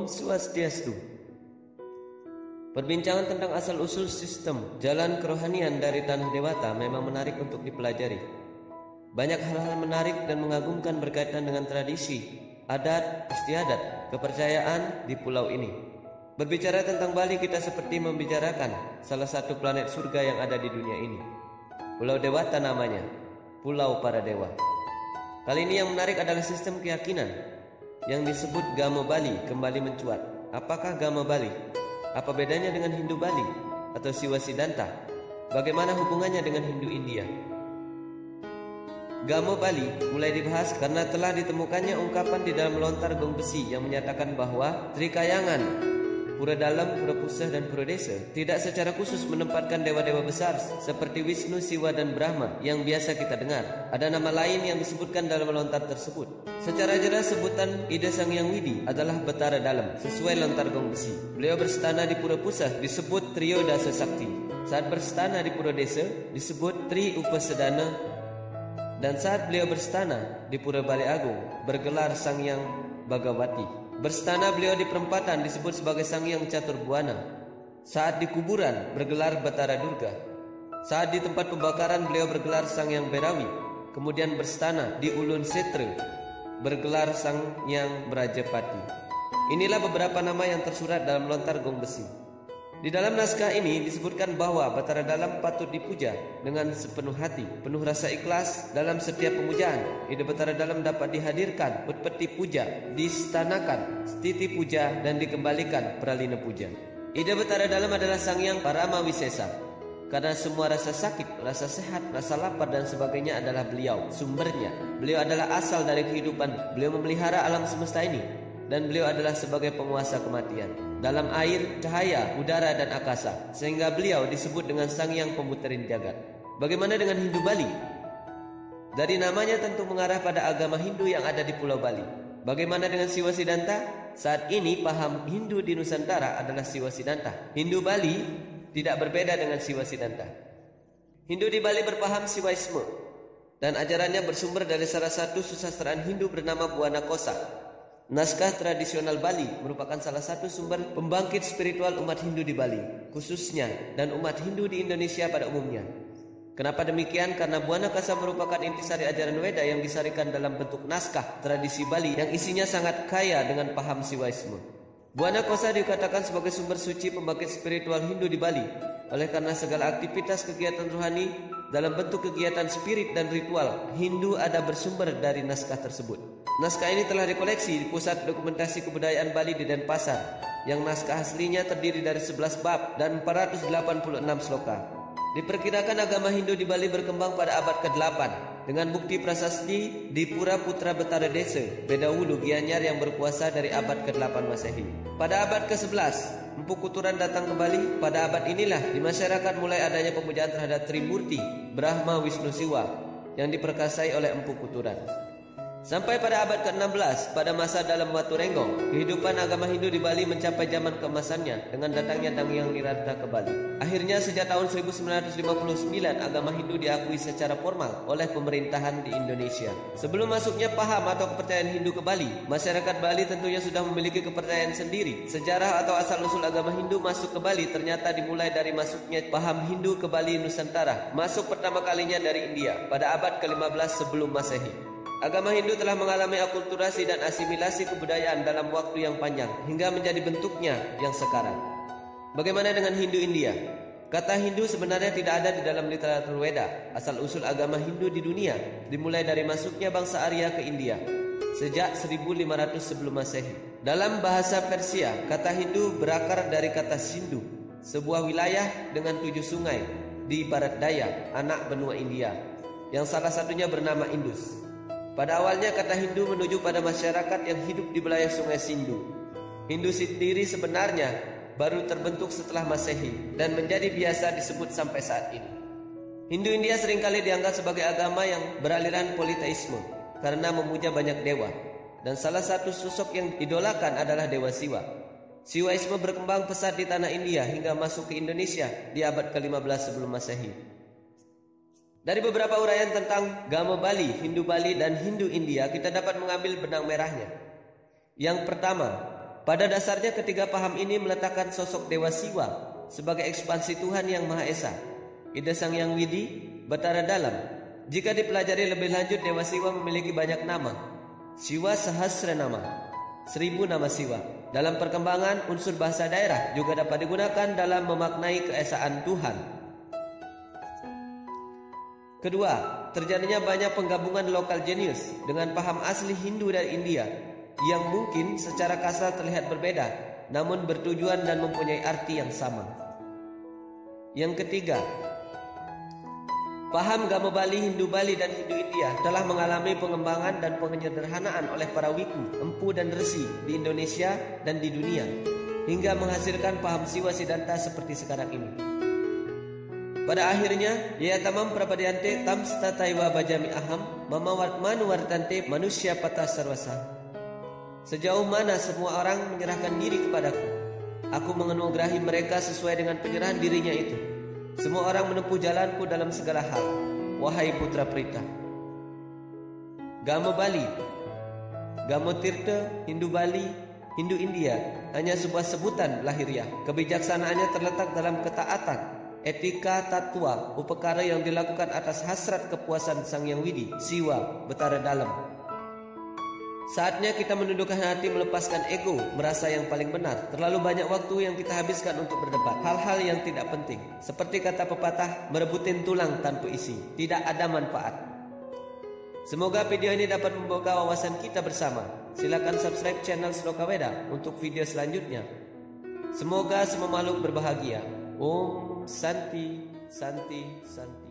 Om Swastiastu. Perbincangan tentang asal-usul sistem jalan kerohanian dari tanah Dewata memang menarik untuk dipelajari. Banyak hal-hal menarik dan mengagumkan berkaitan dengan tradisi, adat, istiadat, kepercayaan di pulau ini. Berbicara tentang Bali, kita seperti membicarakan salah satu planet surga yang ada di dunia ini. Pulau Dewata namanya, Pulau Para Dewa. Kali ini yang menarik adalah sistem keyakinan yang disebut Gamo Bali kembali mencuat. Apakah Gamo Bali? Apa bedanya dengan Hindu Bali atau Siwa Siddhanta? Bagaimana hubungannya dengan Hindu India? Gamo Bali mulai dibahas karena telah ditemukannya ungkapan di dalam lontar gong besi yang menyatakan bahwa Trikayangan, Pura Dalam, Pura Pusah, dan Pura Desa tidak secara khusus menempatkan dewa-dewa besar seperti Wisnu, Siwa, dan Brahma yang biasa kita dengar. Ada nama lain yang disebutkan dalam lontar tersebut. Secara jelas sebutan Ida Sang Hyang Widi adalah Betara Dalam sesuai lontar gong besi. Beliau berstana di Pura Pusah disebut Trio Dasa Sakti. Saat berstana di Pura Desa disebut Tri Upasedana, dan saat beliau berstana di Pura Balai Agung bergelar Sang Hyang Bhagawati. Berstana beliau di perempatan disebut sebagai Sang Hyang Catur Buana. Saat di kuburan bergelar Batara Durga. Saat di tempat pembakaran beliau bergelar Sang Hyang Berawi. Kemudian berstana di Ulun Setre bergelar Sang Hyang Brajapati. Inilah beberapa nama yang tersurat dalam lontar gong besi. Di dalam naskah ini disebutkan bahwa Batara Dalam patut dipuja dengan sepenuh hati, penuh rasa ikhlas dalam setiap pemujaan. Ide Batara Dalam dapat dihadirkan, peti puja, distanakan, stiti puja, dan dikembalikan pralina puja. Ide Batara Dalam adalah Sang Hyang Parama Wisesa. Karena semua rasa sakit, rasa sehat, rasa lapar, dan sebagainya adalah beliau, sumbernya. Beliau adalah asal dari kehidupan. Beliau memelihara alam semesta ini. Dan beliau adalah sebagai penguasa kematian dalam air, cahaya, udara, dan akasa, sehingga beliau disebut dengan Sang Hyang Pemuterin Jagat. Bagaimana dengan Hindu Bali? Dari namanya tentu mengarah pada agama Hindu yang ada di Pulau Bali. Bagaimana dengan Siwa Siddhanta? Saat ini paham Hindu di Nusantara adalah Siwa Siddhanta. Hindu Bali tidak berbeda dengan Siwa Siddhanta. Hindu di Bali berpaham Siwaisme, dan ajarannya bersumber dari salah satu susastraan Hindu bernama Buana Kosa. Naskah tradisional Bali merupakan salah satu sumber pembangkit spiritual umat Hindu di Bali, khususnya, dan umat Hindu di Indonesia pada umumnya. Kenapa demikian? Karena Buana Kosa merupakan intisari ajaran Weda yang disarikan dalam bentuk naskah tradisi Bali yang isinya sangat kaya dengan paham Siwaisme. Buana Kosa dikatakan sebagai sumber suci pembangkit spiritual Hindu di Bali, oleh karena segala aktivitas kegiatan rohani dalam bentuk kegiatan spirit dan ritual Hindu ada bersumber dari naskah tersebut. Naskah ini telah dikoleksi di Pusat Dokumentasi Kebudayaan Bali di Denpasar, yang naskah aslinya terdiri dari 11 bab dan 486 sloka. Diperkirakan agama Hindu di Bali berkembang pada abad ke-8 dengan bukti prasasti di Pura Putra Betara Desa, Bedawulu Gianyar yang berkuasa dari abad ke-8 Masehi. Pada abad ke-11, Empu Kuturan datang ke Bali. Pada abad inilah di masyarakat mulai adanya pemujaan terhadap Trimurti, Brahma, Wisnu, Siwa yang diperkasai oleh Empu Kuturan. Sampai pada abad ke-16, pada masa dalam Watu Renggong, kehidupan agama Hindu di Bali mencapai zaman keemasannya dengan datangnya Dang Hyang Nirata ke Bali. Akhirnya sejak tahun 1959, agama Hindu diakui secara formal oleh pemerintahan di Indonesia. Sebelum masuknya paham atau kepercayaan Hindu ke Bali, masyarakat Bali tentunya sudah memiliki kepercayaan sendiri. Sejarah atau asal-usul agama Hindu masuk ke Bali ternyata dimulai dari masuknya paham Hindu ke Bali Nusantara. Masuk pertama kalinya dari India pada abad ke-15 sebelum Masehi. Agama Hindu telah mengalami akulturasi dan asimilasi kebudayaan dalam waktu yang panjang hingga menjadi bentuknya yang sekarang. Bagaimana dengan Hindu India? Kata Hindu sebenarnya tidak ada di dalam literatur Weda. Asal-usul agama Hindu di dunia dimulai dari masuknya bangsa Arya ke India sejak 1500 sebelum Masehi. Dalam bahasa Persia, kata Hindu berakar dari kata Sindhu, sebuah wilayah dengan 7 sungai di barat daya anak benua India, yang salah satunya bernama Indus. Pada awalnya kata Hindu menuju pada masyarakat yang hidup di wilayah sungai Sindhu. Hindu sendiri sebenarnya baru terbentuk setelah Masehi dan menjadi biasa disebut sampai saat ini. Hindu India seringkali dianggap sebagai agama yang beraliran politeisme karena memuja banyak dewa, dan salah satu sosok yang idolakan adalah Dewa Siwa. Siwaisme berkembang pesat di tanah India hingga masuk ke Indonesia di abad ke-15 sebelum Masehi. Dari beberapa uraian tentang Gamo Bali, Hindu Bali, dan Hindu India, kita dapat mengambil benang merahnya. Yang pertama, Pada dasarnya ketiga paham ini meletakkan sosok Dewa Siwa sebagai ekspansi Tuhan Yang Maha Esa, Ida Sang Yang Widi, Batara Dalam. Jika dipelajari lebih lanjut, Dewa Siwa memiliki banyak nama. Siwa Sahasra Nama, 1000 nama Siwa. Dalam perkembangan unsur bahasa daerah juga dapat digunakan dalam memaknai keesaan Tuhan. Kedua, terjadinya banyak penggabungan lokal jenius dengan paham asli Hindu dan India yang mungkin secara kasar terlihat berbeda, namun bertujuan dan mempunyai arti yang sama. Yang ketiga, paham Gama Bali, Hindu Bali, dan Hindu India telah mengalami pengembangan dan penyederhanaan oleh para wiku, empu, dan resi di Indonesia dan di dunia, hingga menghasilkan paham Siwa Siddhanta seperti sekarang ini. Pada akhirnya, Yayatamam Prapadiante Tamsta Taiwa Bajami Aham Mamawat Manuwartante Manusia Patah Sarwasa. Sejauh mana semua orang menyerahkan diri kepadaku, aku menganugerahi mereka sesuai dengan penyerahan dirinya itu. Semua orang menempuh jalanku dalam segala hal, wahai putra Prita. Gama Bali, Gama Tirta, Hindu Bali, Hindu India hanya sebuah sebutan lahiriah. Kebijaksanaannya terletak dalam ketaatan, etika, tatwa, upekara yang dilakukan atas hasrat kepuasan Sang Yang Widi, Siwa, Betara Dalam. Saatnya kita menundukkan hati, melepaskan ego, merasa yang paling benar. Terlalu banyak waktu yang kita habiskan untuk berdebat hal-hal yang tidak penting. Seperti kata pepatah, merebutin tulang tanpa isi, tidak ada manfaat. Semoga video ini dapat membuka wawasan kita bersama. Silakan subscribe channel Sloka Weda untuk video selanjutnya. Semoga semua makhluk berbahagia. Om Santi, Santi, Santi.